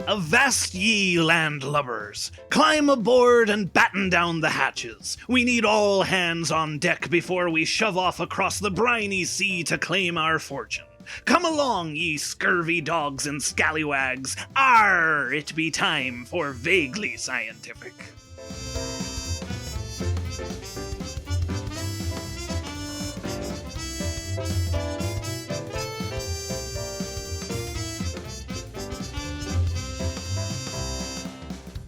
Avast ye, landlubbers! Climb aboard and batten down the hatches. We need all hands on deck before we shove off across the briny sea to claim our fortune. Come along, ye scurvy dogs and scallywags. Arr, it be time for Vaguely Scientific.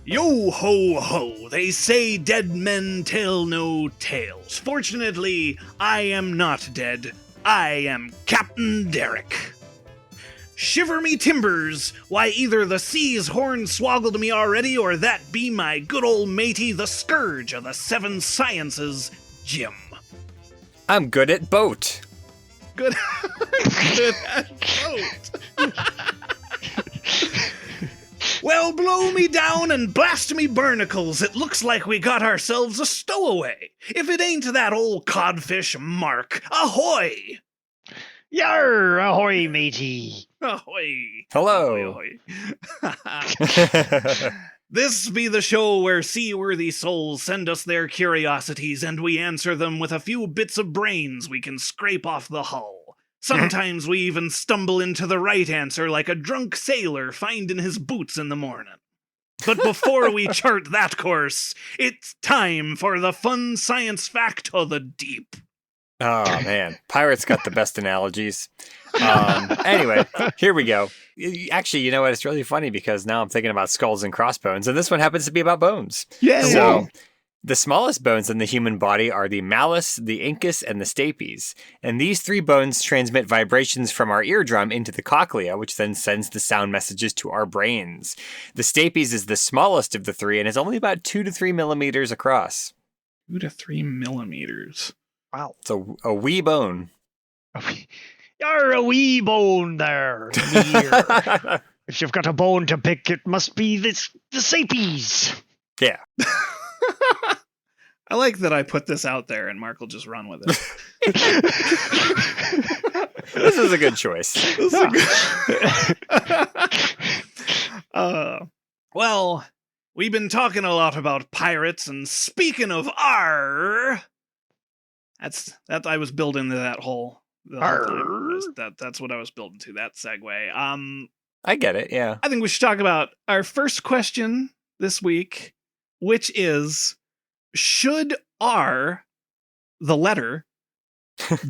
Yo ho ho, they say dead men tell no tales. Fortunately, I am not dead. I am Captain Derrick. Shiver me timbers, why either the sea's horn swoggled me already, or that be my good old matey, the scourge of the seven sciences, Jim. I'm good at boat. Good, good at boat. Well, blow me down and blast me barnacles. It looks like we got ourselves a stowaway. If it ain't that old codfish Mark, ahoy! Yar, ahoy, matey. Ahoy. Hello. Ahoy, ahoy. This be the show where seaworthy souls send us their curiosities and we answer them with a few bits of brains we can scrape off the hull. Sometimes we even stumble into the right answer like a drunk sailor finding his boots in the morning. But before we chart that course, it's time for the fun science fact of the deep. Oh, man. Pirates got the best analogies. Anyway, here we go. Actually, you know what? It's really funny because now I'm thinking about skulls and crossbones, and this one happens to be about bones. Yeah. So, the smallest bones in the human body are the malleus, the incus, and the stapes. And these three bones transmit vibrations from our eardrum into the cochlea, which then sends the sound messages to our brains. The stapes is the smallest of the three and is only about 2 to 3 millimeters across. 2 to 3 millimeters. Wow. It's a wee bone. You're a wee bone there. If you've got a bone to pick, it must be the sapies. Yeah. I like that I put this out there and Mark will just run with it. This is a good choice. Well, we've been talking a lot about pirates, and speaking of R, that's I was building to that whole that's what I was building to, that segue. I get it, yeah. I think we should talk about our first question this week, which is, should R, the letter,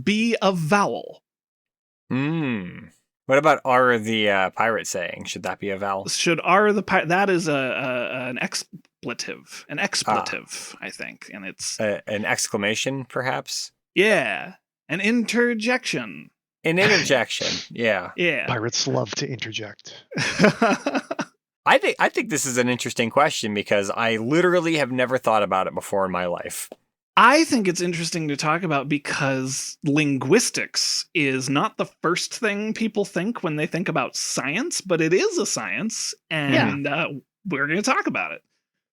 be a vowel? What about R, the pirate saying? Should that be a vowel? Should R, the pirate, that is an expletive. An expletive, I think. And it's... an exclamation, perhaps? Yeah. An interjection. An interjection, yeah. Yeah. Pirates love to interject. I think this is an interesting question because I literally have never thought about it before in my life. I think it's interesting to talk about because linguistics is not the first thing people think when they think about science, but it is a science, and we're going to talk about it.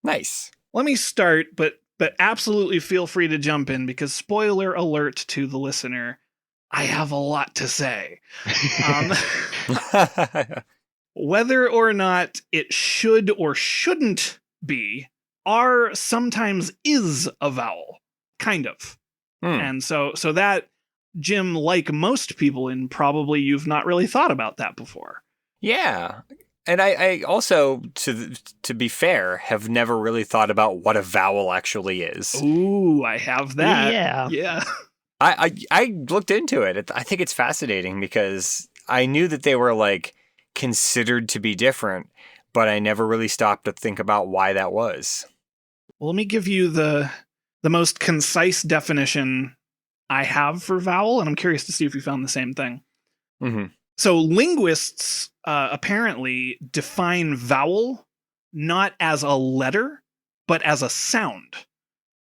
Nice. Let me start, but absolutely feel free to jump in because spoiler alert to the listener, I have a lot to say. Whether or not it should or shouldn't be, R sometimes is a vowel, kind of. And so that, Jim, like most people in probably you've not really thought about that before. Yeah. And I also, to be fair, have never really thought about what a vowel actually is. Ooh, I have that. Yeah. I looked into it. I think it's fascinating because I knew that they were like considered to be different, but I never really stopped to think about why that was. Well, let me give you the most concise definition I have for vowel, and I'm curious to see if you found the same thing. Mm-hmm. So linguists apparently define vowel not as a letter, but as a sound.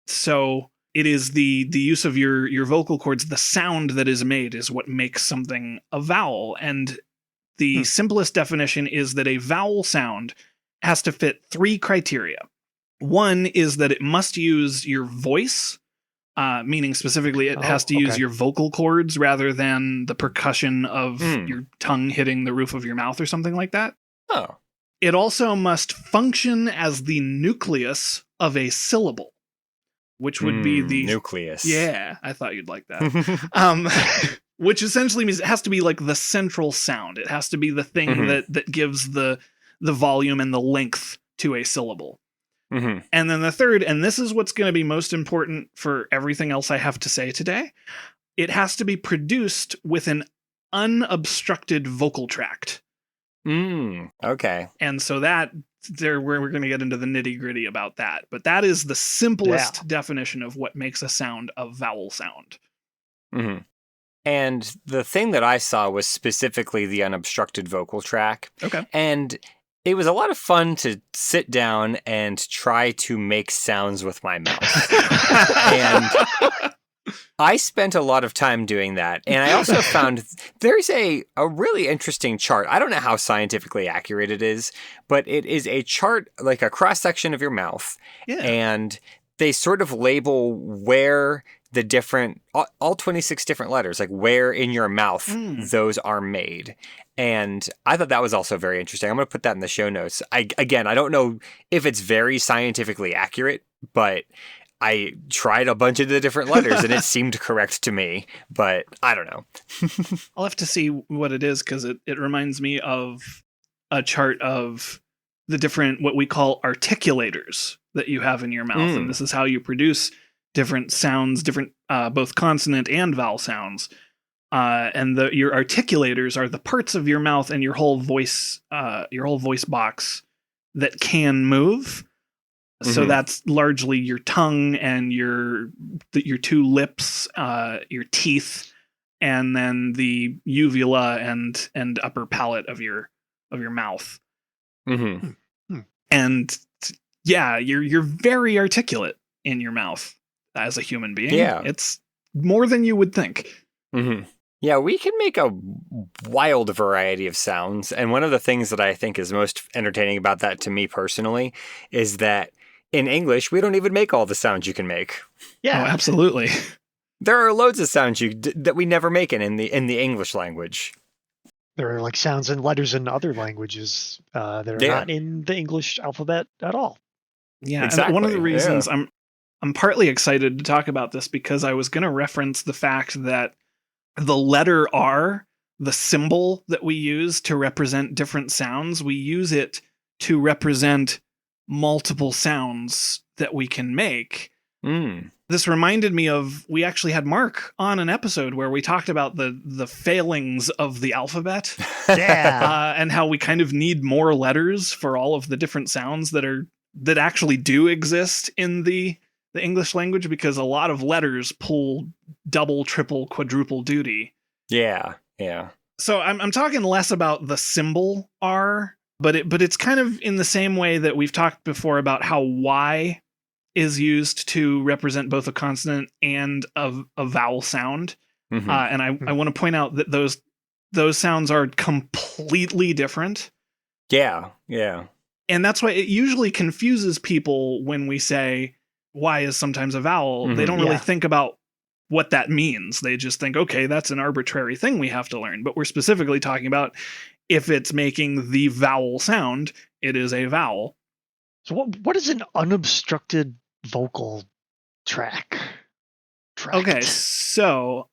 So it is the use of your vocal cords, the sound that is made is what makes something a vowel. And the simplest definition is that a vowel sound has to fit 3 criteria. One is that it must use your voice, meaning specifically it has to use your vocal cords rather than the percussion of your tongue hitting the roof of your mouth or something like that. Oh. It also must function as the nucleus of a syllable, which would be the nucleus. Yeah, I thought you'd like that. Which essentially means it has to be like the central sound. It has to be the thing that gives the volume and the length to a syllable. And then the third, and this is what's going to be most important for everything else I have to say today, it has to be produced with an unobstructed vocal tract. Okay. And so that we're going to get into the nitty gritty about that. But that is the simplest definition of what makes a sound a vowel sound. And the thing that I saw was specifically the unobstructed vocal tract. Okay. And it was a lot of fun to sit down and try to make sounds with my mouth. And I spent a lot of time doing that. And I also found there's a really interesting chart. I don't know how scientifically accurate it is, but it is a chart, like a cross-section of your mouth. Yeah. And they sort of label where the different, all 26 different letters, like where in your mouth those are made. And I thought that was also very interesting. I'm going to put that in the show notes. I don't know if it's very scientifically accurate, but I tried a bunch of the different letters and it seemed correct to me, but I don't know. I'll have to see what it is because it reminds me of a chart of the different, what we call articulators that you have in your mouth. And this is how you produce different sounds, different both consonant and vowel sounds. And your articulators are the parts of your mouth and your whole voice box that can move. So that's largely your tongue and your two lips, your teeth, and then the uvula and upper palate of your mouth. And yeah, you're very articulate in your mouth as a human being. Yeah, it's more than you would think. Yeah, we can make a wild variety of sounds. And one of the things that I think is most entertaining about that to me personally is that in English, we don't even make all the sounds you can make. Yeah, absolutely. There are loads of sounds that we never make in the English language. There are like sounds and letters in other languages that are not in the English alphabet at all. Yeah, exactly. And one of the reasons I'm partly excited to talk about this because I was going to reference the fact that the letter R, the symbol that we use to represent different sounds, we use it to represent multiple sounds that we can make. This reminded me of, we actually had Mark on an episode where we talked about the failings of the alphabet. And how we kind of need more letters for all of the different sounds that actually do exist in the English language, because a lot of letters pull double, triple, quadruple duty. Yeah. So I'm talking less about the symbol R, but it's kind of in the same way that we've talked before about how Y is used to represent both a consonant and a vowel sound. And I want to point out that those sounds are completely different. Yeah. And that's why it usually confuses people when we say Y is sometimes a vowel. They don't really think about what that means. They just think, okay, that's an arbitrary thing we have to learn. But we're specifically talking about if it's making the vowel sound, it is a vowel. So what is an unobstructed vocal tract? Okay, so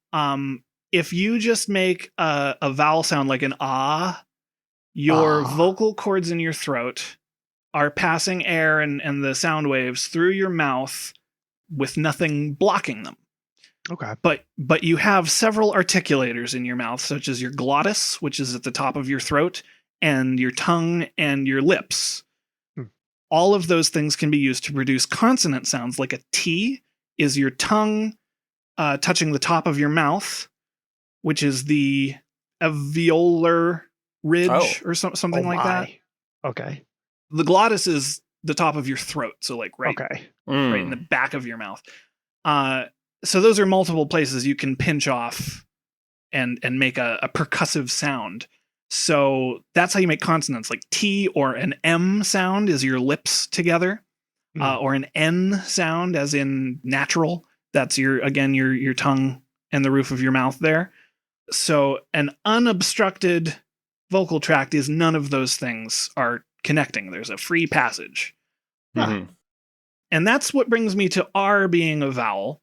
if you just make a vowel sound like an ah, your vocal cords in your throat are passing air and the sound waves through your mouth with nothing blocking them. Okay. But you have several articulators in your mouth, such as your glottis, which is at the top of your throat, and your tongue and your lips. All of those things can be used to produce consonant sounds. Like a T is your tongue touching the top of your mouth, which is the alveolar ridge or something like that. Okay. The glottis is the top of your throat, so like right in the back of your mouth. So those are multiple places you can pinch off and make a percussive sound. So that's how you make consonants. Like T or an M sound is your lips together, or an N sound as in natural. That's your tongue and the roof of your mouth there. So an unobstructed vocal tract is none of those things are connecting. There's a free passage. Mhm. And that's what brings me to R being a vowel.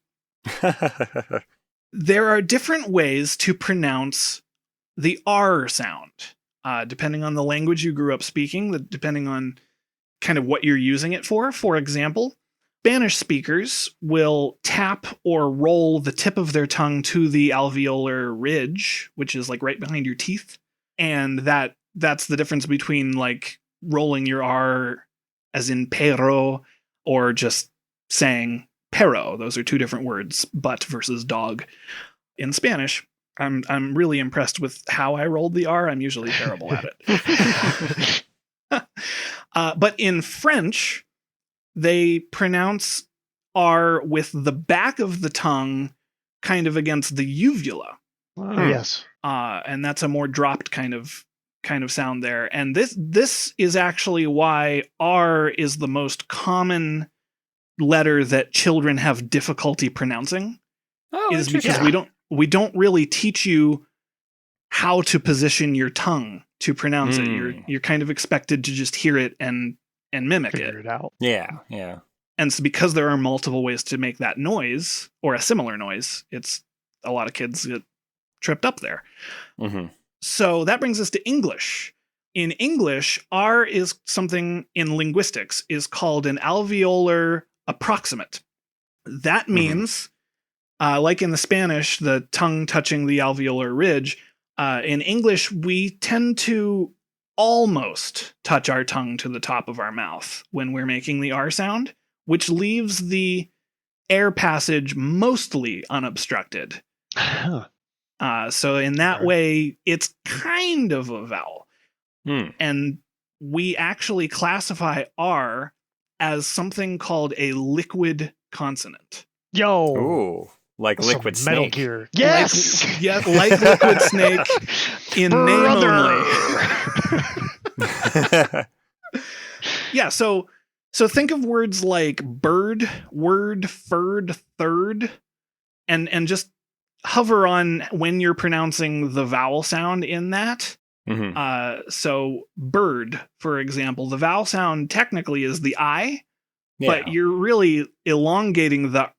There are different ways to pronounce the R sound, depending on the language you grew up speaking, depending on kind of what you're using it for. For example, Spanish speakers will tap or roll the tip of their tongue to the alveolar ridge, which is like right behind your teeth. And that's the difference between like rolling your R as in perro or just saying perro. Those are two different words, butt versus dog. In Spanish, I'm really impressed with how I rolled the R. I'm usually terrible at it. But in French, they pronounce R with the back of the tongue kind of against the uvula. Yes. And that's a more dropped kind of sound there. And this is actually why R is the most common letter that children have difficulty pronouncing. Is because we don't really teach you how to position your tongue to pronounce it. You're kind of expected to just hear it and mimic Figure it out. Yeah. And so because there are multiple ways to make that noise or a similar noise, it's a lot of kids get tripped up there. Mm-hmm. So that brings us to English. In English, R is something in linguistics is called an alveolar approximate. That means, like in the Spanish, the tongue touching the alveolar ridge, in English, we tend to almost touch our tongue to the top of our mouth when we're making the R sound, which leaves the air passage mostly unobstructed. So in that way, it's kind of a vowel. And we actually classify R as something called a liquid consonant. Yo. Ooh, like Some liquid Metal snake. Gear. Yes. Like liquid snake in name only. Yeah, so think of words like bird, word, furred, third, and just hover on when you're pronouncing the vowel sound in that. So bird, for example, the vowel sound technically is the I, but you're really elongating the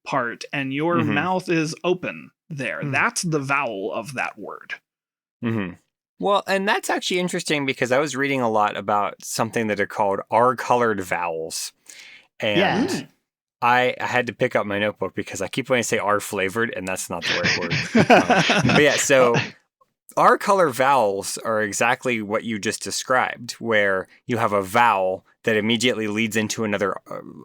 part, and your mouth is open there. That's the vowel of that word. Well, and that's actually interesting because I was reading a lot about something that are called R-colored vowels. And I had to pick up my notebook because I keep wanting to say R-flavored, and that's not the right word. But yeah, so R-color vowels are exactly what you just described, where you have a vowel that immediately leads into another,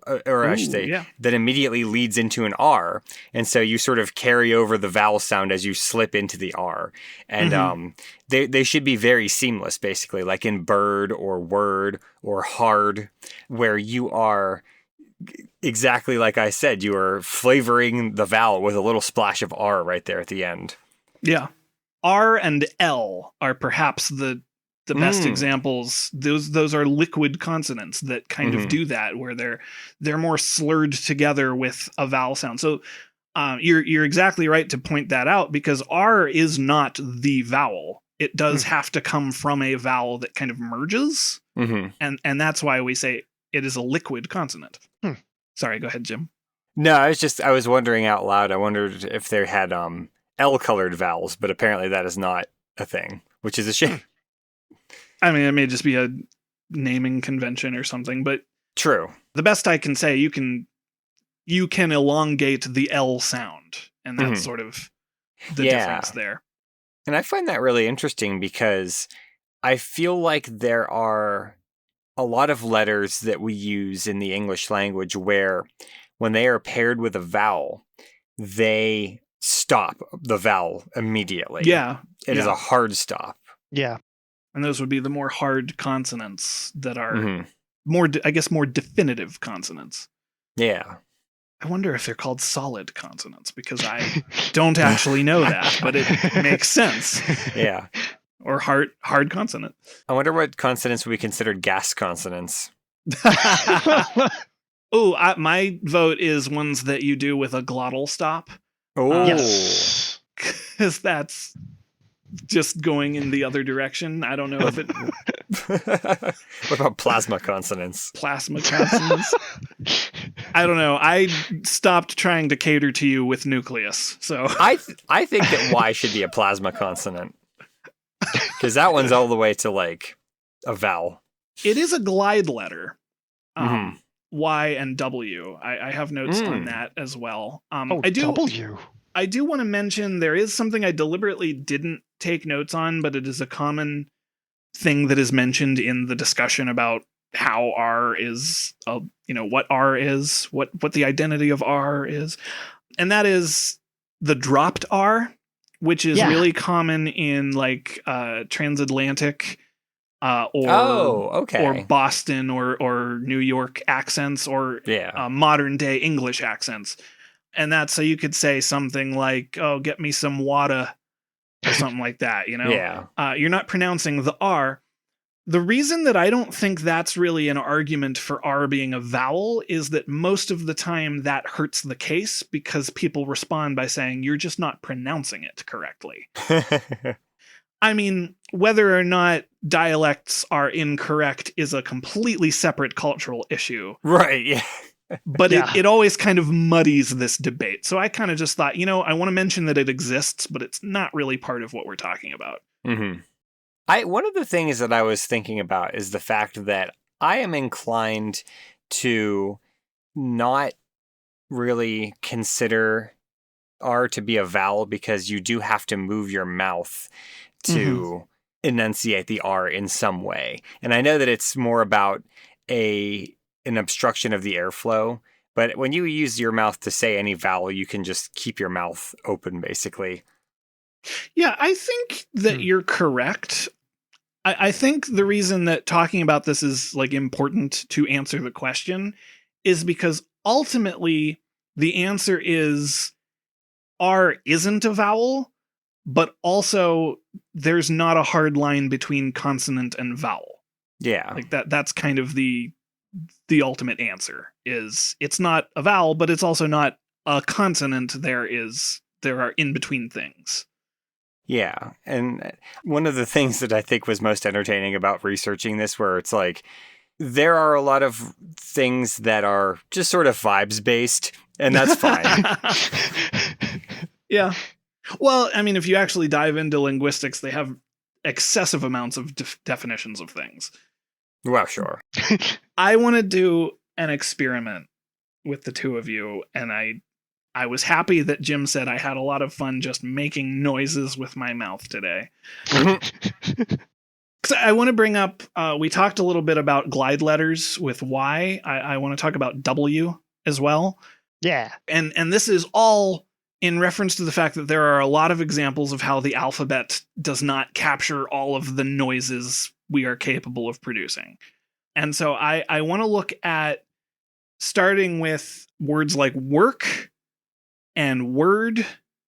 that immediately leads into an R. And so you sort of carry over the vowel sound as you slip into the R. And they should be very seamless, basically, like in bird or word or hard, where you are exactly like I said, you are flavoring the vowel with a little splash of R right there at the end. Yeah. R and L are perhaps the best examples. Those are liquid consonants that kind of do that, where they're more slurred together with a vowel sound. So you're exactly right to point that out, because R is not the vowel. It does have to come from a vowel that kind of merges, and that's why we say it is a liquid consonant. Sorry, go ahead, Jim. No, I was wondering out loud. I wondered if they had L-colored vowels, but apparently that is not a thing, which is a shame. I mean, it may just be a naming convention or something, but true. The best I can say, you can elongate the L sound, and that's sort of the difference there. And I find that really interesting because I feel like there are a lot of letters that we use in the English language where when they are paired with a vowel, they stop the vowel immediately. Yeah. It is a hard stop. Yeah. And those would be the more hard consonants that are more definitive consonants. Yeah. I wonder if they're called solid consonants, because I don't actually know that, but it makes sense. Yeah. Or hard consonant. I wonder what consonants would be considered gas consonants. Oh, my vote is ones that you do with a glottal stop. Oh, yes. Because that's just going in the other direction. I don't know if it What about plasma consonants? plasma consonants. I don't know. I stopped trying to cater to you with nucleus. So I think that Y should be a plasma consonant. Because that one's all the way to like a vowel. it is a glide letter. Mhm. Y and W. I have notes on that as well. Oh, I do W. I do want to mention there is something I deliberately didn't take notes on, but it is a common thing that is mentioned in the discussion about how R is, what R is, what the identity of R is. And that is the dropped R, which is Yeah. really common in like transatlantic or okay. or Boston or New York accents or Yeah. modern day English accents. And that's so you could say something like, "Oh, get me some water," or something like that. Yeah. You're not pronouncing the R. The reason that I don't think that's really an argument for R being a vowel is that most of the time that hurts the case because people respond by saying you're just not pronouncing it correctly. I mean, whether or not dialects are incorrect is a completely separate cultural issue. Right. Yeah. But Yeah. it always kind of muddies this debate. So I kind of just thought, I want to mention that it exists, but it's not really part of what we're talking about. Mm-hmm. One of the things that I was thinking about is the fact that I am inclined to not really consider R to be a vowel because you do have to move your mouth to enunciate the R in some way. And I know that it's more about an obstruction of the airflow, but when you use your mouth to say any vowel, you can just keep your mouth open, basically. Yeah, I think that you're correct. I think the reason that talking about this is like important to answer the question is because ultimately the answer is R isn't a vowel, but also there's not a hard line between consonant and vowel. Yeah. Like that's kind of the ultimate answer is it's not a vowel, but it's also not a consonant. There are in between things. Yeah. And one of the things that I think was most entertaining about researching this, where it's like, there are a lot of things that are just sort of vibes based, and that's fine. Yeah. Well, I mean, if you actually dive into linguistics, they have excessive amounts of definitions of things. Well, sure. I want to do an experiment with the two of you, and I was happy that Jim said I had a lot of fun just making noises with my mouth today. So I want to bring up, we talked a little bit about glide letters with Y. I want to talk about W as well. Yeah. And this is all in reference to the fact that there are a lot of examples of how the alphabet does not capture all of the noises we are capable of producing. And so I want to look at starting with words like work and word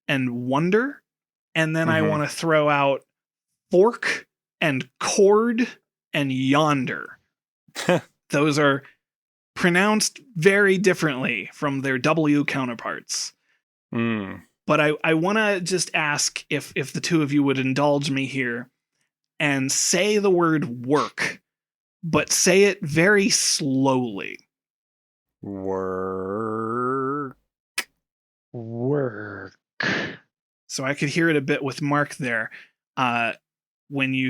and wonder. And then I want to throw out fork and cord and yonder. Those are pronounced very differently from their W counterparts. But I want to just ask if the two of you would indulge me here and say the word work, but say it very slowly. Work. So I could hear it a bit with Mark there. When you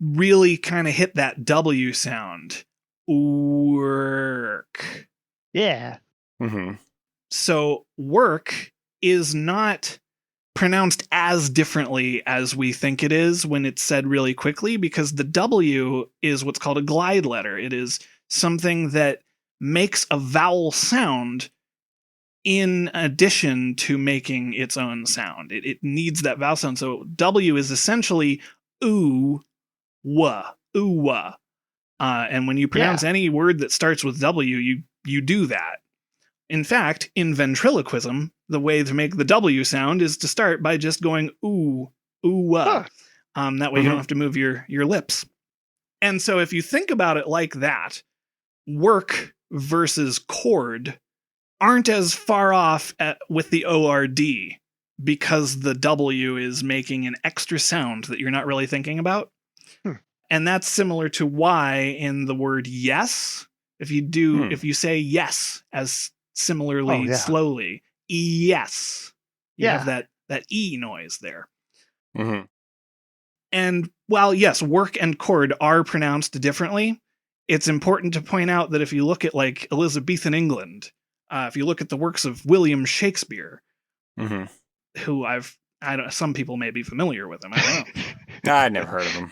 really kind of hit that W sound. Work. Yeah. So work is not pronounced as differently as we think it is when it's said really quickly, because the W is what's called a glide letter. It is something that makes a vowel sound in addition to making its own sound. It needs that vowel sound. So W is essentially ooh, wah, ooh, wah. And when you pronounce any word that starts with W, you do that. In fact, in ventriloquism, the way to make the W sound is to start by just going ooh, ooh, wah. That way you don't have to move your lips. And so if you think about it like that, work versus chord aren't as far off with the ORD because the W is making an extra sound that you're not really thinking about. And that's similar to Y in the word yes. If you say yes as similarly slowly, yes, you have that E noise there. Mm-hmm. And while, yes, work and chord are pronounced differerently, it's important to point out that if you look at like Elizabethan England, if you look at the works of William Shakespeare, who some people may be familiar with him, I don't know. I'd never heard of him.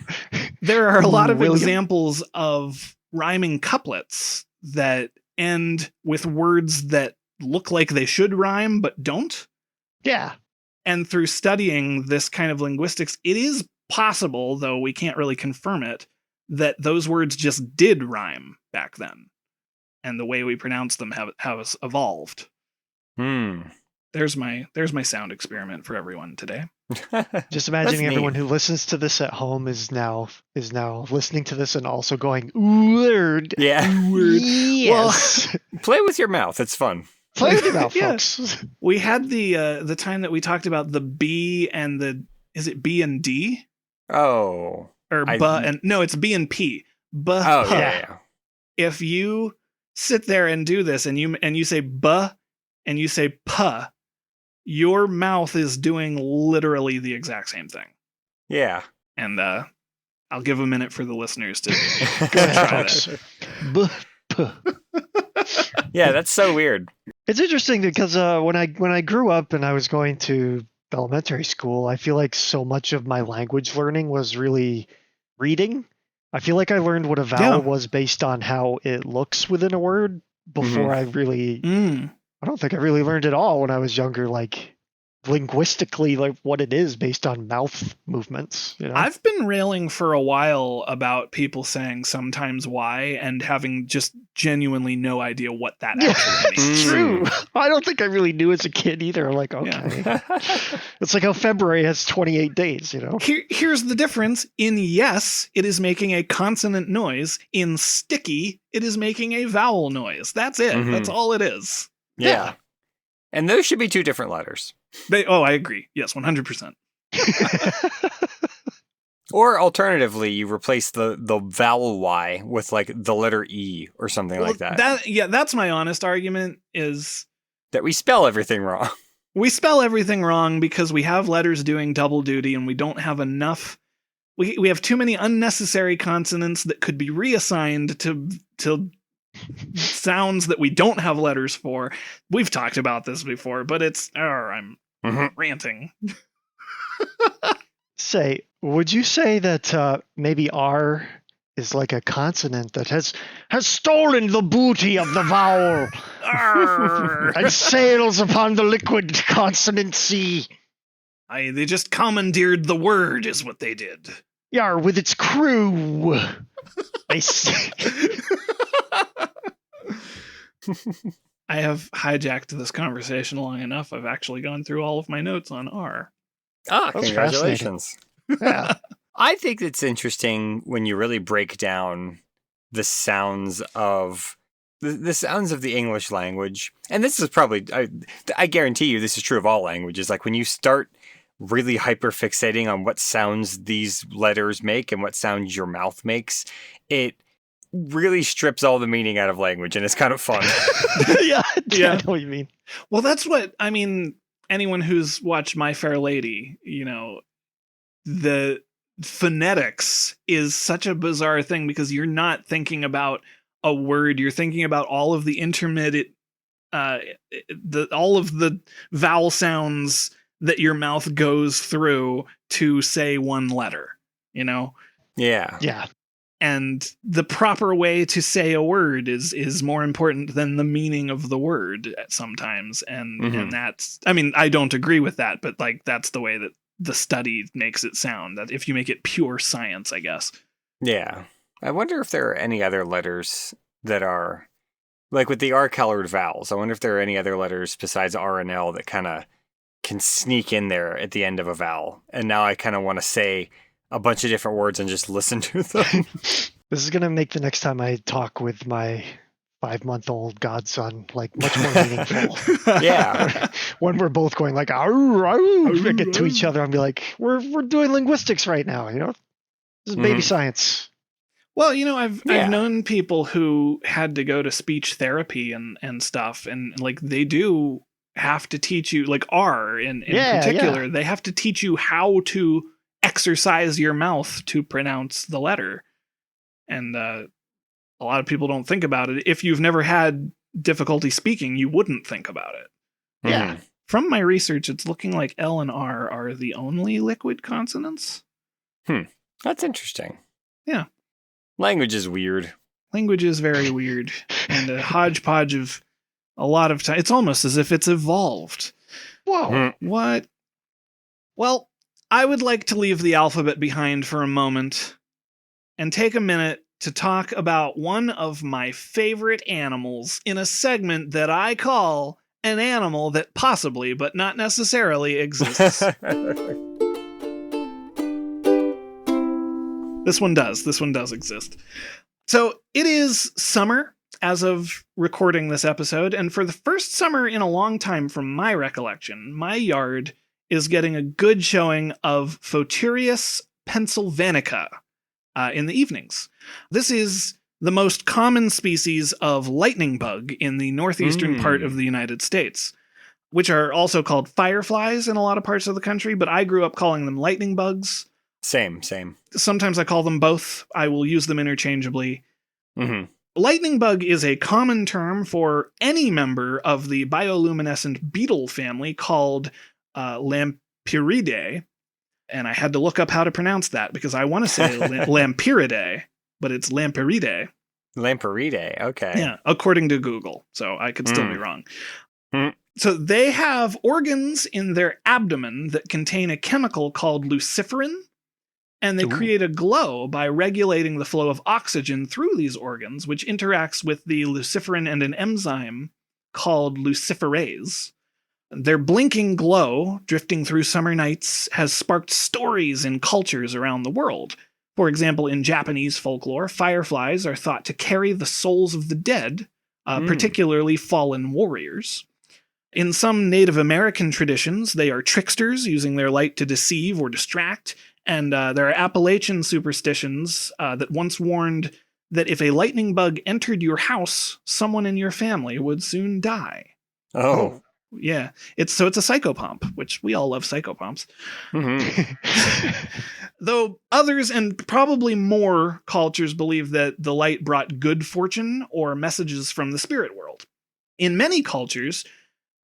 There are a lot of examples of rhyming couplets that end with words that look like they should rhyme but don't. Yeah. And through studying this kind of linguistics, it is possible, though we can't really confirm it, that those words just did rhyme back then. And the way we pronounce them has evolved. There's my sound experiment for everyone today. Just imagining everyone who listens to this at home is now listening to this and also going, word. Yeah. Word. Yes. Well, play with your mouth. It's fun. Play with your mouth, folks. We had the time that we talked about the B and is it B and D? Oh. Or it's B and P. Yeah. If you sit there and do this and you say buh and you say puh, your mouth is doing literally the exact same thing. Yeah. And I'll give a minute for the listeners to go try that. Buh, puh. Yeah, that's so weird. It's interesting because when I grew up and I was going to elementary school, I feel like so much of my language learning was really reading. I feel like I learned what a vowel was based on how it looks within a word before I really... I don't think I really learned it all when I was younger, like linguistically, like what it is based on mouth movements. You know? I've been railing for a while about people saying sometimes why and having just genuinely no idea what that actually means. It's true. I don't think I really knew as a kid either. I'm like, okay. Yeah. It's like how February has 28 days, you know? Here's the difference. In yes, it is making a consonant noise. In sticky, it is making a vowel noise. That's it. That's all it is. Yeah. And those should be two different letters. I agree. Yes, 100%. Or alternatively, you replace the vowel Y with like the letter E or something like that. That's my honest argument is that we spell everything wrong. We spell everything wrong because we have letters doing double duty and we don't have enough. We have too many unnecessary consonants that could be reassigned to sounds that we don't have letters for. We've talked about this before, but I'm ranting. Would you say that maybe R is like a consonant that has stolen the booty of the vowel and sails upon the liquid consonant sea? They just commandeered the word is what they did. Yar, with its crew. I have hijacked this conversation long enough. I've actually gone through all of my notes on R. Congratulations. Yeah. I think it's interesting when you really break down the sounds of the English language. And this is probably, I guarantee you this is true of all languages. Like when you start really hyperfixating on what sounds these letters make and what sounds your mouth makes, it really strips all the meaning out of language, and it's kind of fun. Yeah, I know what you mean. Well, that's what I mean. Anyone who's watched My Fair Lady, the phonetics is such a bizarre thing because you're not thinking about a word, you're thinking about all of the intermediate, all of the vowel sounds that your mouth goes through to say one letter. Yeah. And the proper way to say a word is more important than the meaning of the word sometimes. And that's, I don't agree with that, but like, that's the way that the study makes it sound, that if you make it pure science, I guess. Yeah. I wonder if there are any other letters that are like with the R-colored vowels. I wonder if there are any other letters besides R and L that kind of can sneak in there at the end of a vowel. And now I kind of want to say a bunch of different words and just listen to them. This is going to make the next time I talk with my 5-month-old godson, like much more meaningful. Yeah. When we're both going like "Arr, arr," get to each other and be like, we're doing linguistics right now, you know? This is baby science. Well, you know, I've Yeah. known people who had to go to speech therapy and stuff, and like they do have to teach you, like R in particular, they have to teach you how to exercise your mouth to pronounce the letter. And a lot of people don't think about it. If you've never had difficulty speaking, you wouldn't think about it. Yeah. From my research, it's looking like L and R are the only liquid consonants. That's interesting. Yeah. Language is weird. Language is very weird and a hodgepodge of a lot of time. It's almost as if it's evolved. Whoa. What? Well, I would like to leave the alphabet behind for a moment and take a minute to talk about one of my favorite animals in a segment that I call an animal that possibly, but not necessarily, exists. This one does exist. So it is summer as of recording this episode, and for the first summer in a long time from my recollection, my yard is getting a good showing of Photurius pennsylvanica in the evenings. This is the most common species of lightning bug in the northeastern part of the United States, which are also called fireflies in a lot of parts of the country, but I grew up calling them lightning bugs. Same. Sometimes I call them both. I will use them interchangeably. Mm-hmm. Lightning bug is a common term for any member of the bioluminescent beetle family called Lampyridae. And I had to look up how to pronounce that because I want to say Lampyridae, but it's Lampyridae. Lampyridae, okay. Yeah, according to Google. So I could still be wrong. So they have organs in their abdomen that contain a chemical called luciferin, and they create a glow by regulating the flow of oxygen through these organs, which interacts with the luciferin and an enzyme called luciferase. Their blinking glow, drifting through summer nights, has sparked stories in cultures around the world. For example, in Japanese folklore, fireflies are thought to carry the souls of the dead, particularly fallen warriors. In some Native American traditions, they are tricksters using their light to deceive or distract, and there are Appalachian superstitions that once warned that if a lightning bug entered your house, someone in your family would soon die. Oh. Yeah, it's a psychopomp, which we all love psychopomps. Though others, and probably more cultures, believe that the light brought good fortune or messages from the spirit world. In many cultures,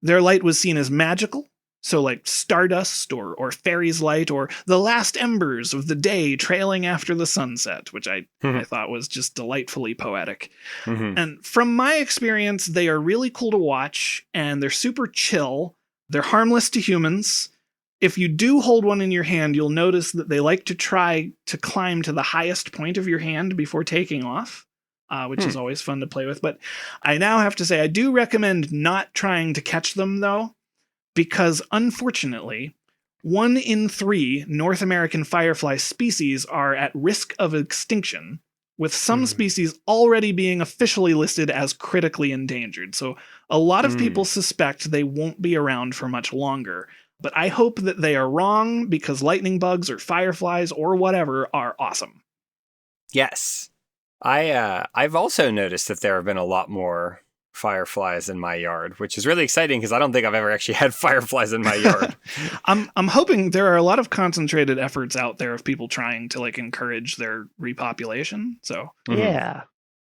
their light was seen as magical, so like stardust or fairy's light or the last embers of the day trailing after the sunset, which I thought was just delightfully poetic. And from my experience, they are really cool to watch, and they're super chill. They're harmless to humans. If you do hold one in your hand, you'll notice that they like to try to climb to the highest point of your hand before taking off. Which is always fun to play with. But I now have to say, I do recommend not trying to catch them, though, because unfortunately, 1 in 3 North American firefly species are at risk of extinction, with some species already being officially listed as critically endangered. So a lot of people suspect they won't be around for much longer. But I hope that they are wrong, because lightning bugs or fireflies or whatever are awesome. Yes. I've also noticed that there have been a lot more fireflies in my yard, which is really exciting because I don't think I've ever actually had fireflies in my yard. I'm hoping there are a lot of concentrated efforts out there of people trying to like encourage their repopulation. So yeah.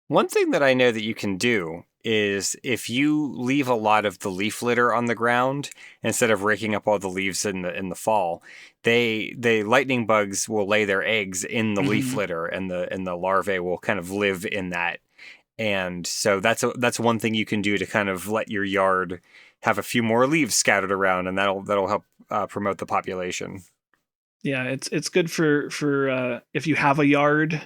One thing that I know that you can do is if you leave a lot of the leaf litter on the ground instead of raking up all the leaves in the fall, they lightning bugs will lay their eggs in the leaf litter, and the larvae will kind of live in that. And so that's one thing you can do to kind of let your yard have a few more leaves scattered around, and that'll help promote the population. Yeah, it's good for if you have a yard,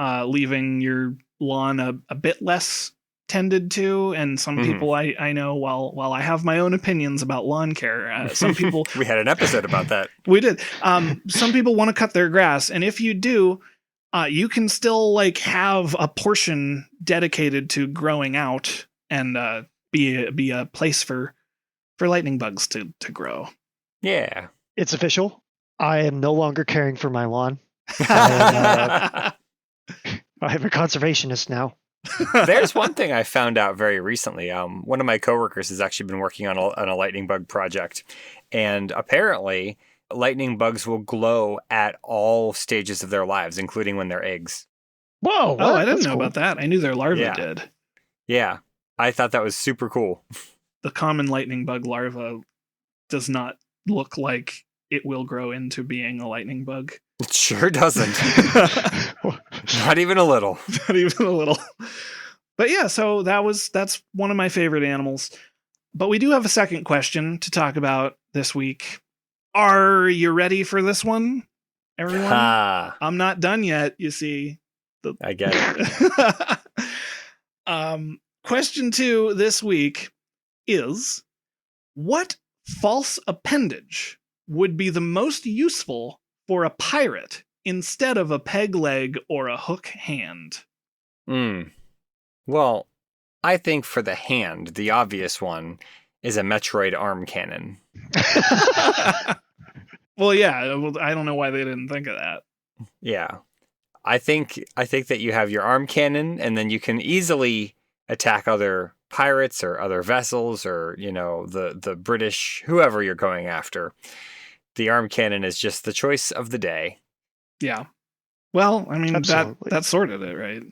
leaving your lawn a bit less tended to. And some people I know, while I have my own opinions about lawn care, some people we had an episode about that. We did. Some people want to cut their grass, and if you do, You can still like have a portion dedicated to growing out and be a place for lightning bugs to grow. Yeah. It's official. I am no longer caring for my lawn. I am a conservationist now. There's one thing I found out very recently. One of my coworkers has actually been working on a lightning bug project, and apparently lightning bugs will glow at all stages of their lives, including when they're eggs. Whoa! What? Oh, I didn't That's know cool. about that. I knew their larvae Yeah. did. Yeah, I thought that was super cool. The common lightning bug larva does not look like it will grow into being a lightning bug. It sure doesn't. Not even a little. Not even a little. But yeah, so that's one of my favorite animals. But we do have a second question to talk about this week. Are you ready for this one, everyone? I'm not done yet, you see. I get it. Question 2 this week is, what false appendage would be the most useful for a pirate instead of a peg leg or a hook hand? Well, I think for the hand, the obvious one is a Metroid arm cannon. Well, yeah, I don't know why they didn't think of that. Yeah. I think that you have your arm cannon, and then you can easily attack other pirates or other vessels, or, you know, the British, whoever you're going after. The arm cannon is just the choice of the day. Yeah. Well, I mean, Absolutely. that sorted it, right?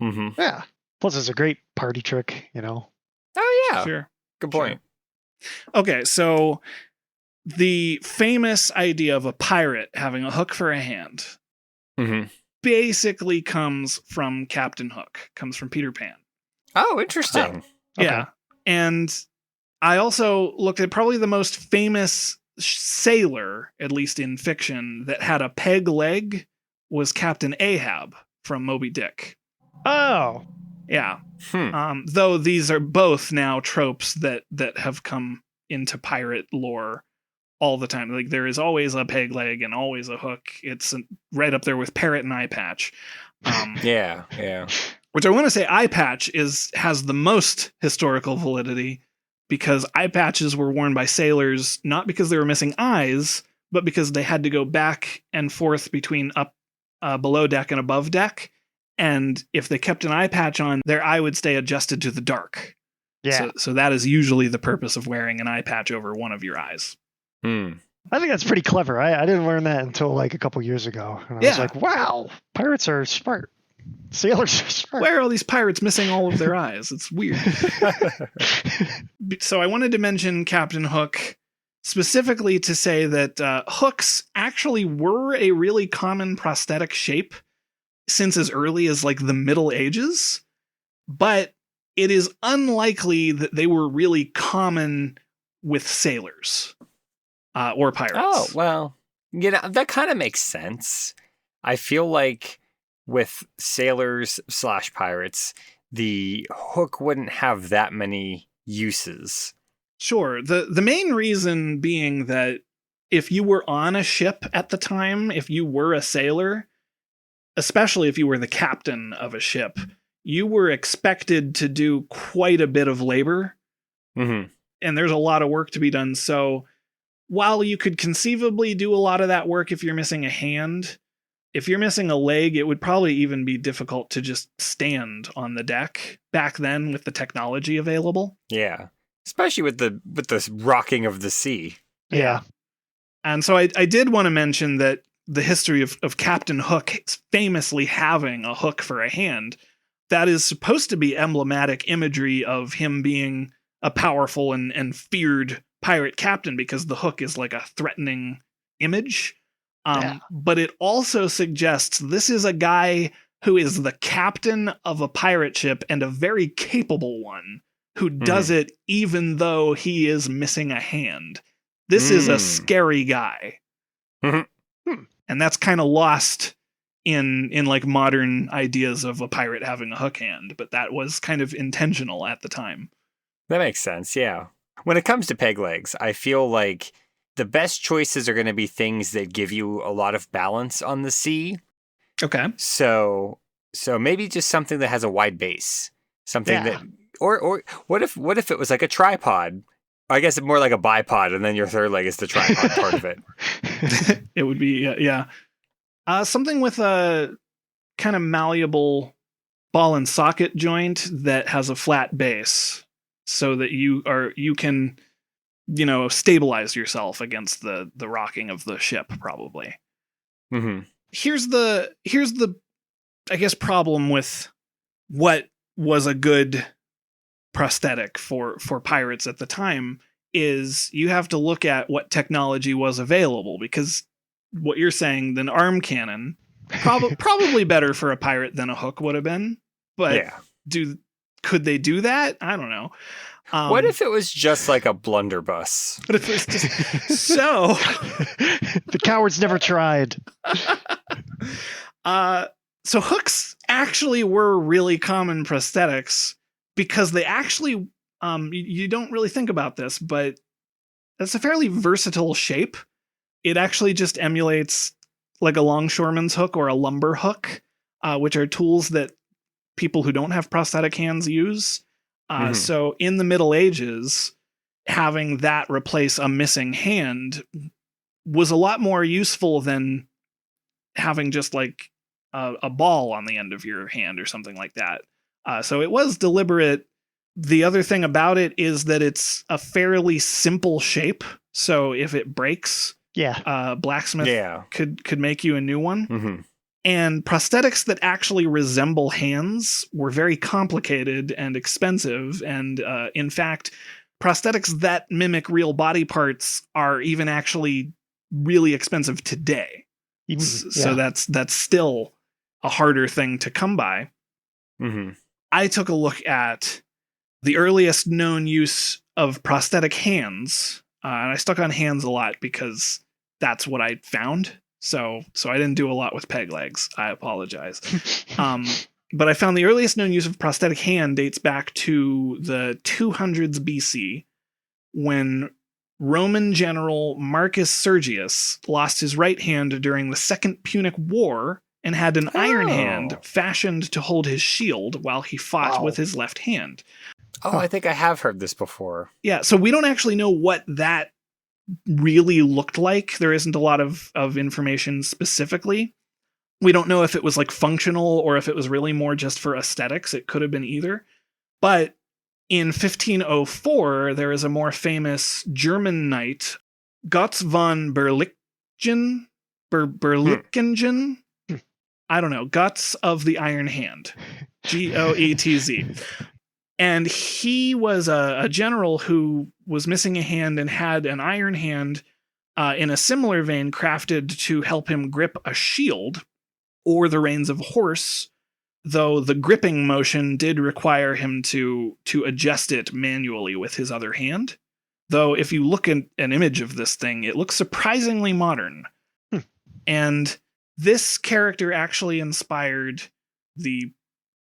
Mm-hmm. Yeah. Plus, it's a great party trick, you know. Oh, yeah. Sure. Good point. Okay, so the famous idea of a pirate having a hook for a hand Mm-hmm. basically comes from Captain Hook, comes from Peter Pan. Oh, interesting. Okay. Yeah. And I also looked at probably the most famous sailor, at least in fiction, that had a peg leg was Captain Ahab from Moby Dick. Oh. Yeah. Though these are both now tropes that have come into pirate lore all the time. Like there is always a peg leg and always a hook. It's right up there with parrot and eye patch. Yeah. Which I want to say eye patch has the most historical validity because eye patches were worn by sailors not because they were missing eyes, but because they had to go back and forth between up below deck and above deck. And if they kept an eye patch on, their eye would stay adjusted to the dark. Yeah. So that is usually the purpose of wearing an eye patch over one of your eyes. I think that's pretty clever. I didn't learn that until like a couple years ago. And I was like, wow, pirates are smart. Sailors are smart. Why are all these pirates missing all of their eyes? It's weird. So I wanted to mention Captain Hook specifically to say that hooks actually were a really common prosthetic shape since as early as like the Middle Ages, but it is unlikely that they were really common with sailors or pirates. Oh, well, you know, that kind of makes sense. I feel like with sailors / pirates, the hook wouldn't have that many uses. Sure. The main reason being that if you were on a ship at the time, if you were a sailor, especially if you were the captain of a ship, you were expected to do quite a bit of labor. Mm-hmm. And there's a lot of work to be done. So while you could conceivably do a lot of that work if you're missing a hand, if you're missing a leg, it would probably even be difficult to just stand on the deck back then with the technology available. Yeah. Especially with the rocking of the sea. Yeah. And so I did want to mention that the history of Captain Hook famously having a hook for a hand, that is supposed to be emblematic imagery of him being a powerful and feared pirate captain because the hook is like a threatening image. But it also suggests this is a guy who is the captain of a pirate ship and a very capable one who does it even though he is missing a hand. This is a scary guy. And that's kind of lost in like modern ideas of a pirate having a hook hand, but that was kind of intentional at the time. That makes sense, yeah. When it comes to peg legs, I feel like the best choices are going to be things that give you a lot of balance on the sea. Okay. So maybe just something that has a wide base. Something Yeah. that or what if it was like a tripod? I guess more like a bipod, and then your third leg is the tripod part of it. It would be something with a kind of malleable ball and socket joint that has a flat base, so that you can stabilize yourself against the rocking of the ship, probably. Mm-hmm. Here's the I guess problem with what was a good prosthetic for pirates at the time is you have to look at what technology was available, because what you're saying, an arm cannon, probably better for a pirate than a hook would have been. But could they do that? I don't know. What if it was just like a blunderbuss? What if it was just so? The cowards never tried. So hooks actually were really common prosthetics because they actually, you don't really think about this, but that's a fairly versatile shape. It actually just emulates like a longshoreman's hook or a lumber hook, which are tools that people who don't have prosthetic hands use. So in the Middle Ages, having that replace a missing hand was a lot more useful than having just like a ball on the end of your hand or something like that. So it was deliberate. The other thing about it is that it's a fairly simple shape. So if it breaks, blacksmith could make you a new one. Mm-hmm. And prosthetics that actually resemble hands were very complicated and expensive. And in fact, prosthetics that mimic real body parts are even actually really expensive today. So that's still a harder thing to come by. Mm-hmm. I took a look at the earliest known use of prosthetic hands, and I stuck on hands a lot because that's what I found. So I didn't do a lot with peg legs. I apologize. But I found the earliest known use of prosthetic hand dates back to the 200s BC, when Roman general Marcus Sergius lost his right hand during the Second Punic War and had an iron hand fashioned to hold his shield while he fought with his left hand. Oh, I think I have heard this before. Yeah, so we don't actually know what that really looked like. There isn't a lot of information specifically. We don't know if it was like functional or if it was really more just for aesthetics. It could have been either. But in 1504, there is a more famous German knight, Gotz von Berlichingen. I don't know. Guts of the Iron Hand. Goetz. And he was a general who was missing a hand and had an iron hand in a similar vein crafted to help him grip a shield or the reins of a horse, though the gripping motion did require him to adjust it manually with his other hand. Though if you look at an image of this thing, it looks surprisingly modern. And this character actually inspired the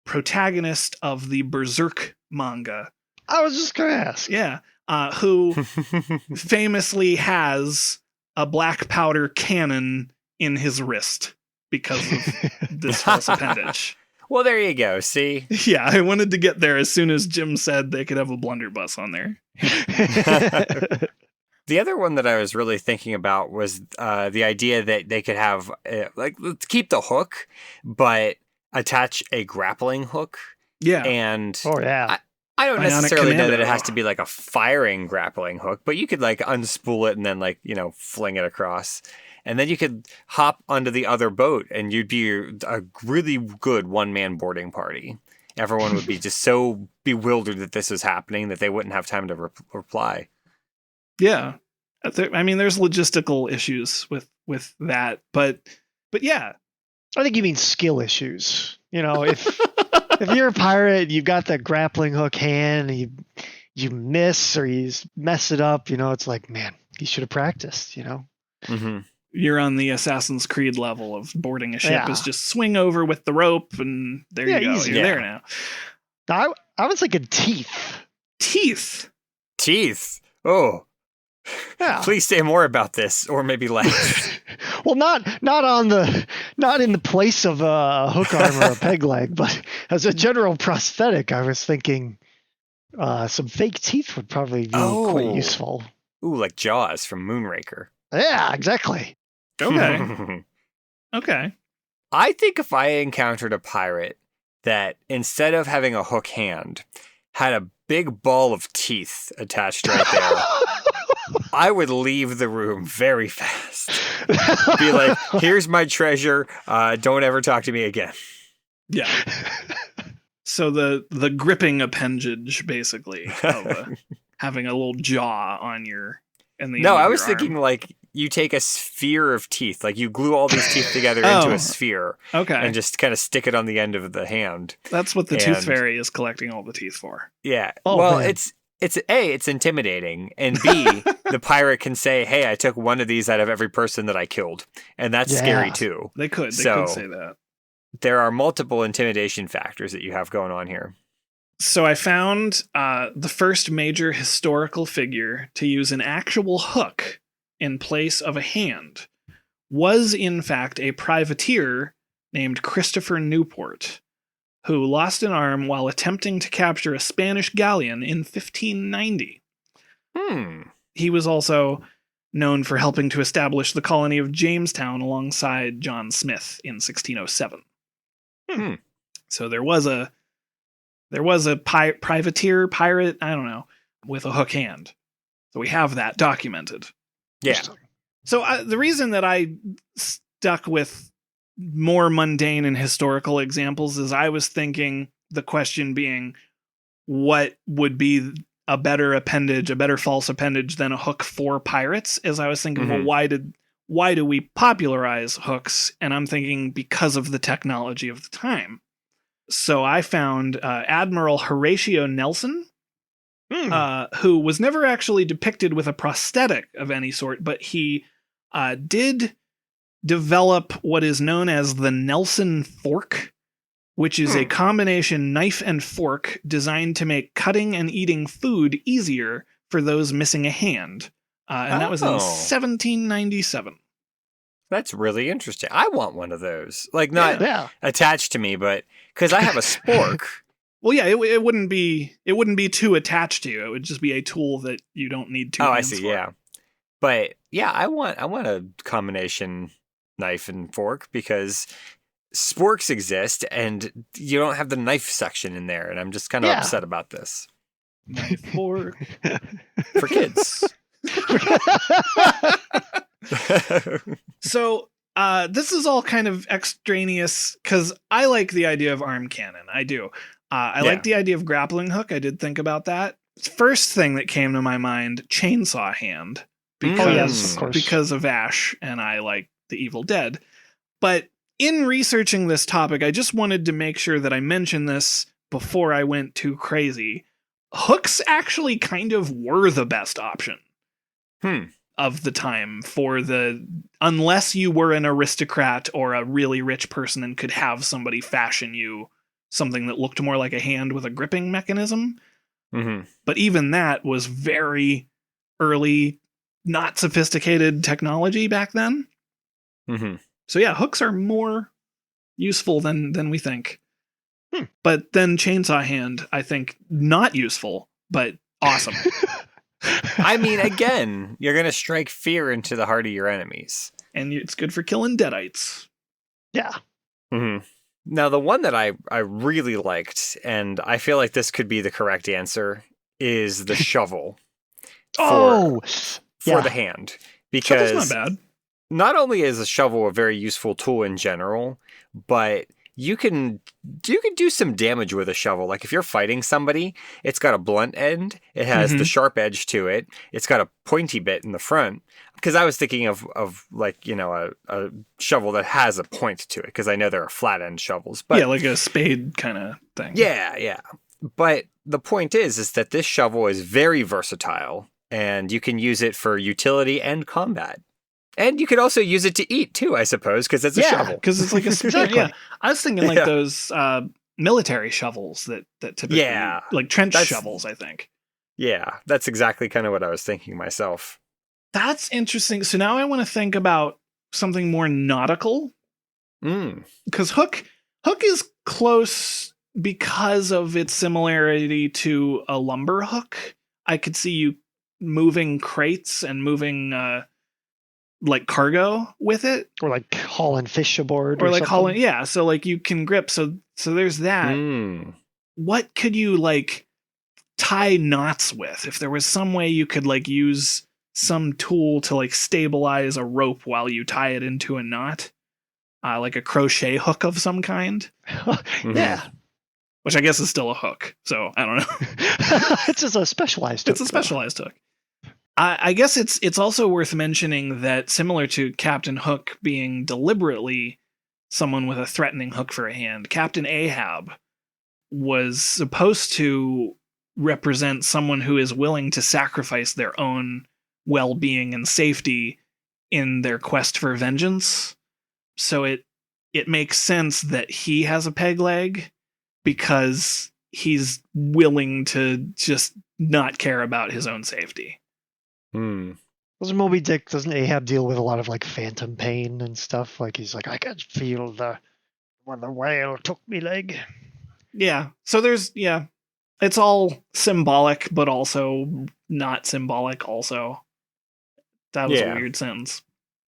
protagonist of the Berserk manga. I was just going to ask. Yeah. Who famously has a black powder cannon in his wrist because of this false appendage. Well, there you go. See? Yeah, I wanted to get there as soon as Jim said they could have a blunderbuss on there. The other one that I was really thinking about was the idea that they could have, let's keep the hook, but attach a grappling hook. Yeah. And I don't Bionic necessarily know Commando. that it has to be like a firing grappling hook, but you could like unspool it and then fling it across. And then you could hop onto the other boat and you'd be a really good one-man boarding party. Everyone would be just so bewildered that this was happening that they wouldn't have time to reply. Yeah. I mean, there's logistical issues with that, but yeah. I think you mean skill issues. If you're a pirate, you've got that grappling hook hand, and you miss or you mess it up, it's like, man, you should have practiced, Mm-hmm. You're on the Assassin's Creed level of boarding a ship is just swing over with the rope and there you go. Easy. You're there now. I was thinking teeth. Teeth. Teeth. Oh. Yeah. Please say more about this, or maybe less. Well, not in the place of a hook arm or a peg leg, but as a general prosthetic, I was thinking some fake teeth would probably be quite useful. Ooh, like Jaws from Moonraker. Yeah, exactly. Okay. Okay. I think if I encountered a pirate that instead of having a hook hand had a big ball of teeth attached right there, I would leave the room very fast. Be like, here's my treasure. Don't ever talk to me again. Yeah. So the gripping appendage, basically, of having a little jaw on your. No, I was thinking like you take a sphere of teeth, like you glue all these teeth together into a sphere, and just kind of stick it on the end of the hand. That's what the Tooth Fairy is collecting all the teeth for. Yeah. Oh, well, man. it's A, it's intimidating, and B, the pirate can say, "Hey, I took one of these out of every person that I killed," and that's scary too. They could say that. There are multiple intimidation factors that you have going on here. So I found the first major historical figure to use an actual hook in place of a hand was, in fact, a privateer named Christopher Newport, who lost an arm while attempting to capture a Spanish galleon in 1590. He was also known for helping to establish the colony of Jamestown alongside John Smith in 1607. So there was a privateer, pirate, I don't know, with a hook hand. So we have that documented. Yeah. So the reason that I stuck with more mundane and historical examples is I was thinking the question being, what would be a better appendage, a better false appendage than a hook for pirates? As I was thinking, well, why do we popularize hooks? And I'm thinking because of the technology of the time. So I found Admiral Horatio Nelson, who was never actually depicted with a prosthetic of any sort, but he did develop what is known as the Nelson fork, which is a combination knife and fork designed to make cutting and eating food easier for those missing a hand. And that was in 1797. That's really interesting. I want one of those. Like, not attached to me, but because I have a spork. Well, yeah, it wouldn't be too attached to you. It would just be a tool that you don't need two hands I see, for. yeah. But yeah, I want a combination knife and fork because sporks exist and you don't have the knife section in there, and I'm just kind of upset about this. Knife fork for kids. So this is all kind of extraneous because I like the idea of arm cannon. I do. I like the idea of grappling hook. I did think about that. First thing that came to my mind, chainsaw hand. Because of Ash and I like The Evil Dead. But in researching this topic, I just wanted to make sure that I mentioned this before I went too crazy. Hooks actually kind of were the best option. Of the time for unless you were an aristocrat or a really rich person and could have somebody fashion you something that looked more like a hand with a gripping mechanism. But even that was very early, not sophisticated technology back then. So yeah, hooks are more useful than we think. But then chainsaw hand, I think, not useful, but awesome. I mean, again, you're going to strike fear into the heart of your enemies. And it's good for killing deadites. Yeah. Now, the one that I really liked, and I feel like this could be the correct answer, is the shovel. For the hand. Because Shovel's not bad. Not only is a shovel a very useful tool in general, but you can do some damage with a shovel. Like if you're fighting somebody, it's got a blunt end. It has the sharp edge to it. It's got a pointy bit in the front. Because I was thinking of like, you know, a shovel that has a point to it. Because I know there are flat end shovels. But yeah, like a spade kind of thing. Yeah. But the point is that this shovel is very versatile. And you can use it for utility and combat. And you could also use it to eat too, I suppose, because it's a shovel. Because it's like a yeah. I was thinking like those military shovels that typically like trench shovels, I think. Yeah, that's exactly kind of what I was thinking myself. That's interesting. So now I want to think about something more nautical, because hook is close because of its similarity to a lumber hook. I could see you moving crates and moving like cargo with it, Or like hauling fish aboard, or like something. hauling. Yeah, so like you can grip. So there's that. What could you like tie knots with? If there was some way you could like use some tool to like stabilize a rope while you tie it into a knot, like a crochet hook of some kind. Yeah. Which I guess is still a hook. So I don't know. It's just a specialized hook. It's a specialized hook. I guess it's also worth mentioning that similar to Captain Hook being deliberately someone with a threatening hook for a hand, Captain Ahab was supposed to represent someone who is willing to sacrifice their own well-being and safety in their quest for vengeance. So it makes sense that he has a peg leg, because he's willing to just not care about his own safety. Doesn't Moby Dick, doesn't Ahab deal with a lot of like phantom pain and stuff? Like he's like, I can feel when the whale took me leg. Yeah. So it's all symbolic, but also not symbolic also. That was a weird sentence.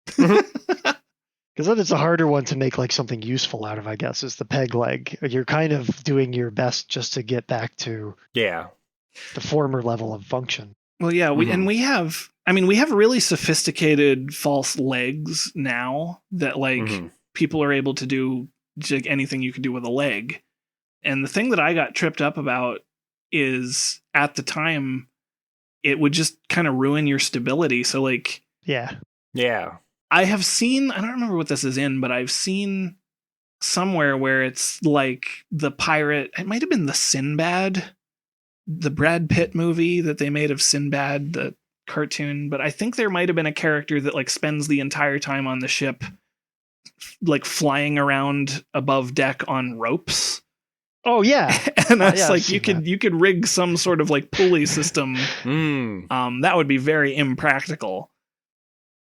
Because then it's a harder one to make like something useful out of, I guess, is the peg leg. You're kind of doing your best just to get back to the former level of function. Well, yeah, we have really sophisticated false legs now that like people are able to do anything you can do with a leg. And the thing that I got tripped up about is at the time it would just kind of ruin your stability. So like, yeah. I have seen, I don't remember what this is in, but I've seen somewhere where it's like the pirate, it might have been the Sinbad, the Brad Pitt movie that they made of Sinbad, the cartoon, but I think there might have been a character that like spends the entire time on the ship like flying around above deck on ropes. Oh yeah. And that's like you could rig some sort of like pulley system. That would be very impractical.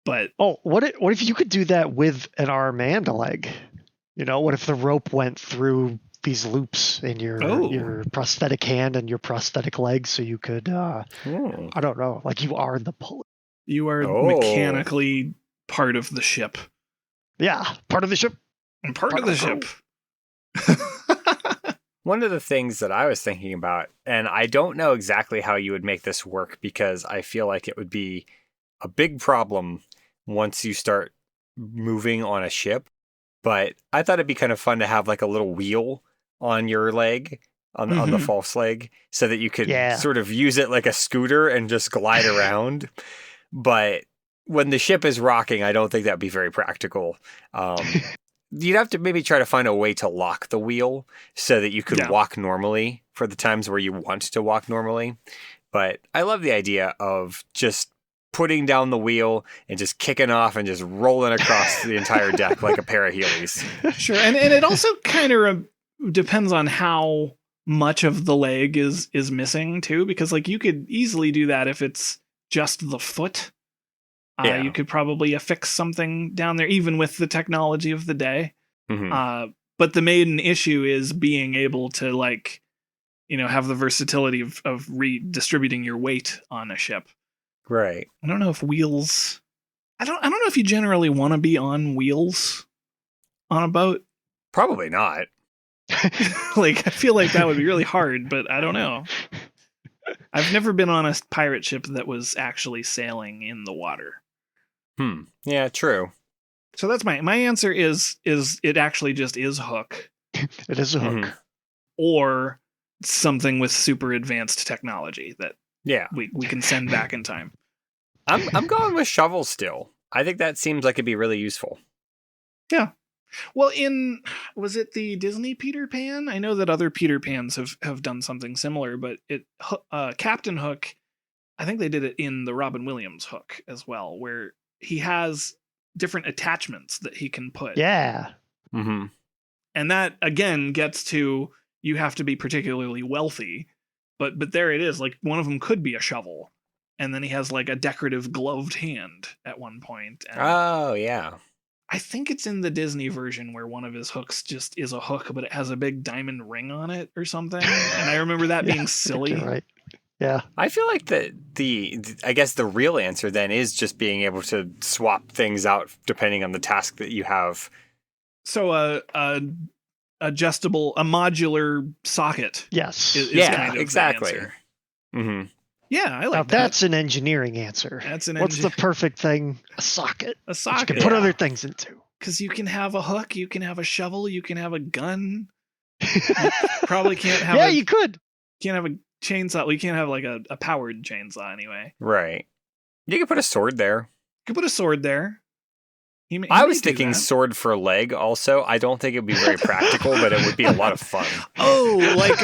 But what if you could do that with an arm and a leg? You know, what if the rope went through these loops in your prosthetic hand and your prosthetic leg, so you could I don't know, like you are the pulley. You are mechanically part of the ship. Yeah, part of the ship. And part of the ship. One of the things that I was thinking about, and I don't know exactly how you would make this work, because I feel like it would be a big problem once you start moving on a ship, but I thought it'd be kind of fun to have like a little wheel on your leg, on the false leg, so that you could sort of use it like a scooter and just glide around. But when the ship is rocking, I don't think that'd be very practical. You'd have to maybe try to find a way to lock the wheel so that you could walk normally for the times where you want to walk normally. But I love the idea of just putting down the wheel and just kicking off and just rolling across the entire deck like a pair of Heelys. Sure. And it also kind of depends on how much of the leg is missing too, because like you could easily do that if it's just the foot. You could probably affix something down there, even with the technology of the day. But the main issue is being able to like, you know, have the versatility of redistributing your weight on a ship. Right. I don't know if wheels. I don't know if you generally want to be on wheels on a boat. Probably not. Like I feel like that would be really hard, but I don't know. I've never been on a pirate ship that was actually sailing in the water. Yeah, true. So that's my answer is it actually just is hook. It is a hook. Or something with super advanced technology that we can send back in time. I'm going with shovel still. I think that seems like it'd be really useful. Yeah. Well, was it the Disney Peter Pan? I know that other Peter Pans have done something similar, but Captain Hook, I think they did it in the Robin Williams Hook as well, where he has different attachments that he can put. Yeah. Mm-hmm. And that, again, gets to, you have to be particularly wealthy. But there it is. Like, one of them could be a shovel. and then he has like a decorative gloved hand at one point. And Oh, yeah. I think it's in the Disney version where one of his hooks just is a hook, but it has a big diamond ring on it or something. And I remember that being silly. You're right. Yeah. I feel like I guess the real answer then is just being able to swap things out depending on the task that you have. So a modular socket. Yes. Is Yeah, kind of exactly. The answer. Mm-hmm. Yeah, I Now like that. that's an engineering answer. That's an What's the perfect thing? A socket. A That socket. you can put Yeah. other things into. Because you can have a hook, you can have a shovel, you can have a gun. Probably can't have Yeah, a you could. chainsaw. Well, you can't have like a powered chainsaw anyway. Right. You could put a sword there. You could put a sword there. He I may was do thinking that. sword for leg also. I don't think it would be very practical, but it would be a lot of fun. Oh, like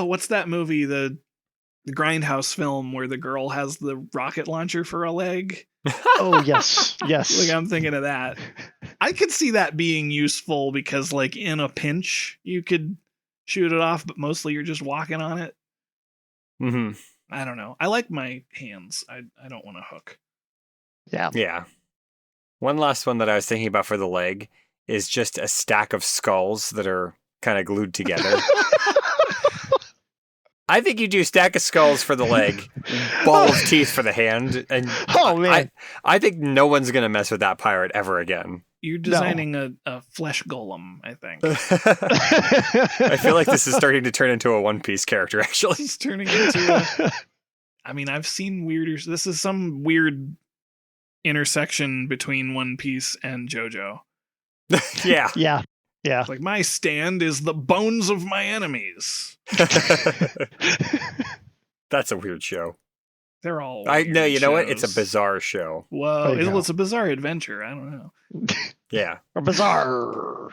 what's that movie? The Grindhouse film where the girl has the rocket launcher for a leg. Oh, yes. Yes. Like I'm thinking of that. I could see that being useful because like in a pinch you could shoot it off, but mostly you're just walking on it. Mm-hmm. I don't know. I like my hands. I don't want a hook. Yeah. Yeah. One last one that I was thinking about for the leg is just a stack of skulls that are kind of glued together. I think you do stack of skulls for the leg, ball of teeth for the hand, and Oh, man. I think no one's gonna mess with that pirate ever again. You're designing a flesh golem, I think. I feel like this is starting to turn into a One Piece character, actually. This is turning into I mean, I've seen weirder. This is some weird intersection between One Piece and JoJo. Yeah. Yeah. Yeah. It's like my stand is the bones of my enemies. That's a weird show. They're all. I know. weird You know what? It's a shows. bizarre show. Whoa! There you go. It's a bizarre adventure. I don't know. Yeah. Or bizarre.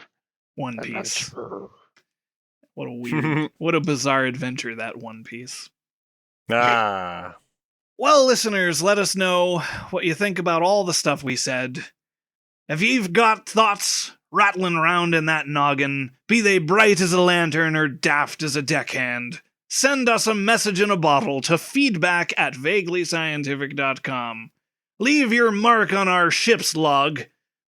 One Piece. Adventure. What a weird. What a bizarre adventure that One Piece. Ah. Well, listeners, let us know what you think about all the stuff we said. If you've got thoughts rattling around in that noggin, be they bright as a lantern or daft as a deckhand, send us a message in a bottle to feedback@vaguelyscientific.com. Leave your mark on our ship's log,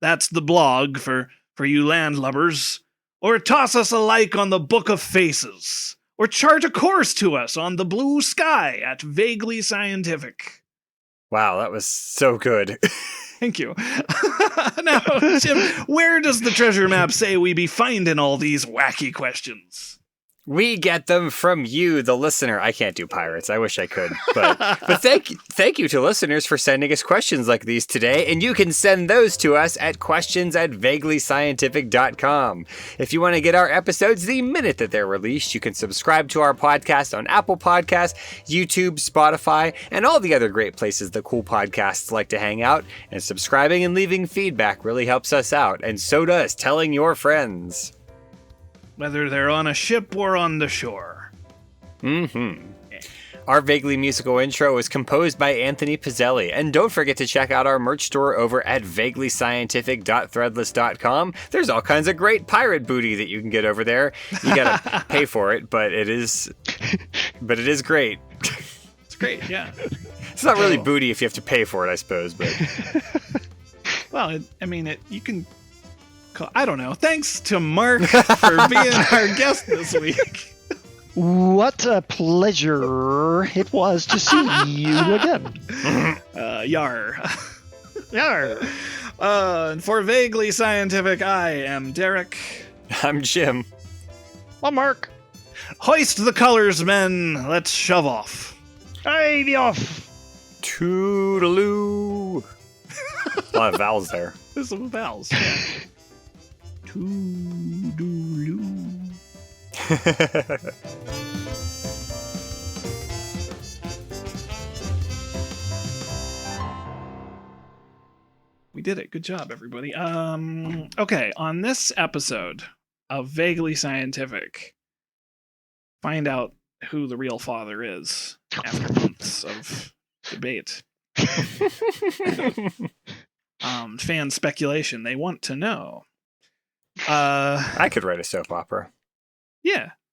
that's the blog for you landlubbers, or toss us a like on the Book of Faces, or chart a course to us on the blue sky at Vaguely Scientific. Wow, that was so good. Thank you. Now, Jim, where does the treasure map say we be finding all these wacky questions? We get them from you, the listener. I can't do pirates. I wish I could. But thank you to listeners for sending us questions like these today. And you can send those to us at questions@vaguelyscientific.com. If you want to get our episodes the minute that they're released, you can subscribe to our podcast on Apple Podcasts, YouTube, Spotify, and all the other great places that cool podcasts like to hang out. And subscribing and leaving feedback really helps us out. And so does telling your friends. Whether they're on a ship or on the shore. Mm-hmm. Our vaguely musical intro was composed by Anthony Pizzelli. And don't forget to check out our merch store over at vaguelyscientific.threadless.com. There's all kinds of great pirate booty that you can get over there. You gotta pay for it, but it is great. It's great, yeah. It's not really booty if you have to pay for it, I suppose, but Well, you can... I don't know. Thanks to Mark for being our guest this week. What a pleasure it was to see you again. Yar. Yarr. And for Vaguely Scientific, I am Derek. I'm Jim. Well, Mark. Hoist the colors, men. Let's shove off. Hey, be off. Toodaloo. A lot of vowels there. There's some vowels. Yeah. Toodaloo. We did it. Good job, everybody. Okay, on this episode of Vaguely Scientific, find out who the real father is after months of debate. Fan speculation. They want to know. I could write a soap opera. Yeah.